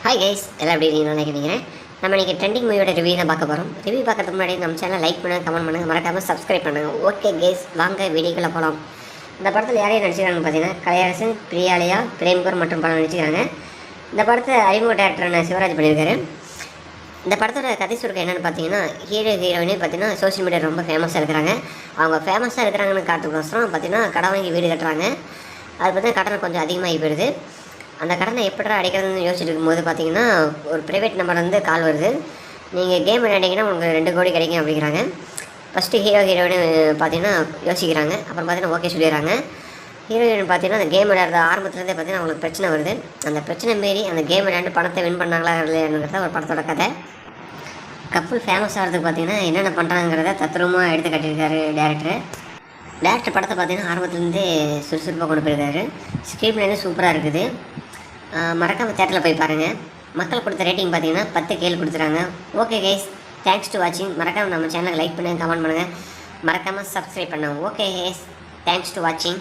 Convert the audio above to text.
Hi guys, எல்லாம் எப்படி இருக்கீங்கன்னு நினைக்கிறீங்க. நம்ம இன்றைக்கி ட்ரெண்டிங் மூவியோட ரிவ்யூ தான் பார்க்க போகிறோம். ரிவ்யூ பார்க்கறதுக்கு முன்னாடி நம்ம சேனல் லைக் பண்ணுங்கள், கமெண்ட் பண்ணுங்கள், மறக்காமல் சப்ஸ்கிரைப் பண்ணுங்கள். ஓகே கைஸ், வாங்க வீடியோக்குள்ளே போகலாம். இந்த படத்தில் யாரையும் நடிச்சிருக்காங்கன்னு பார்த்தீங்கன்னா கலையரசன், பிரியாலயா, பிரேம்கர் மற்றும் படம் நடிச்சிருக்காங்க. இந்த படத்தை அறிமுக டேரக்டரான சிவராஜ் பண்ணியிருக்காரு. இந்த படத்தோட கதை சுருக்கம் என்னென்னு பார்த்தீங்கன்னா, ஹீரோயினே பார்த்தீங்கன்னா சோஷியல் மீடியா ரொம்ப ஃபேமஸாக இருக்கிறாங்க. அவங்க ஃபேமஸாக இருக்கிறாங்கன்னு காட்டுக்கோசரம் பார்த்தீங்கன்னா கடன் வாங்கி வீடு கட்டுறாங்க. அது பார்த்தீங்கன்னா கட்டணம் கொஞ்சம் அதிகமாகி போயிடுது. அந்த கடனை எப்படி அடைக்கிறதுன்னு யோசிச்சுட்டு இருக்கும்போது பார்த்தீங்கன்னா ஒரு ப்ரைவேட் நம்பர்லேருந்து கால் வருது. நீங்கள் கேம் விளையாண்டிங்கன்னா உங்களுக்கு 2 கோடி கிடைக்கும் அப்படிங்கிறாங்க. ஃபஸ்ட்டு ஹீரோயின் பார்த்தீங்கன்னா யோசிக்கிறாங்க. அப்புறம் பார்த்தீங்கன்னா ஓகே சொல்லிடுறாங்க. ஹீரோயின் பார்த்தீங்கன்னா அந்த கேம் விளையாடுற ஆரம்பத்துலேருந்தே பார்த்தீங்கன்னா அவங்களுக்கு பிரச்சனை வருது. அந்த பிரச்சனை மாரி அந்த கேம் விளையாண்டு பணத்தை வின் பண்ணாங்களா இல்லையாங்கிறத ஒரு படத்தோட கதை. கப்புள் ஃபேமஸ் ஆகிறதுக்கு பார்த்தீங்கன்னா என்னென்ன பண்ணுறாங்கிறத தத்ரூபமாக எடுத்து கட்டியிருக்காரு டேரக்டர். படத்தை பார்த்தீங்கன்னா ஆரம்பத்துலேருந்தே சுறுசுறுப்பாக கொண்டு போயிருக்காரு. ஸ்க்ரீன் லைனும் சூப்பராக இருக்குது. மறக்காமல் தேட்டரில் போய் பாருங்கள். மக்கள் கொடுத்த ரேட்டிங் பார்த்தீங்கன்னா 10 கேள் கொடுத்துறாங்க. ஓகே கைஸ், தேங்க்ஸ் டு வாட்சிங். மறக்காமல் நம்ம சேனலுக்கு லைக் பண்ணுங்கள், கமெண்ட் பண்ணுங்கள், மறக்காமல் சப்ஸ்கிரைப் பண்ணுங்கள். ஓகே கைஸ், தேங்க்ஸ் டு வாட்சிங்.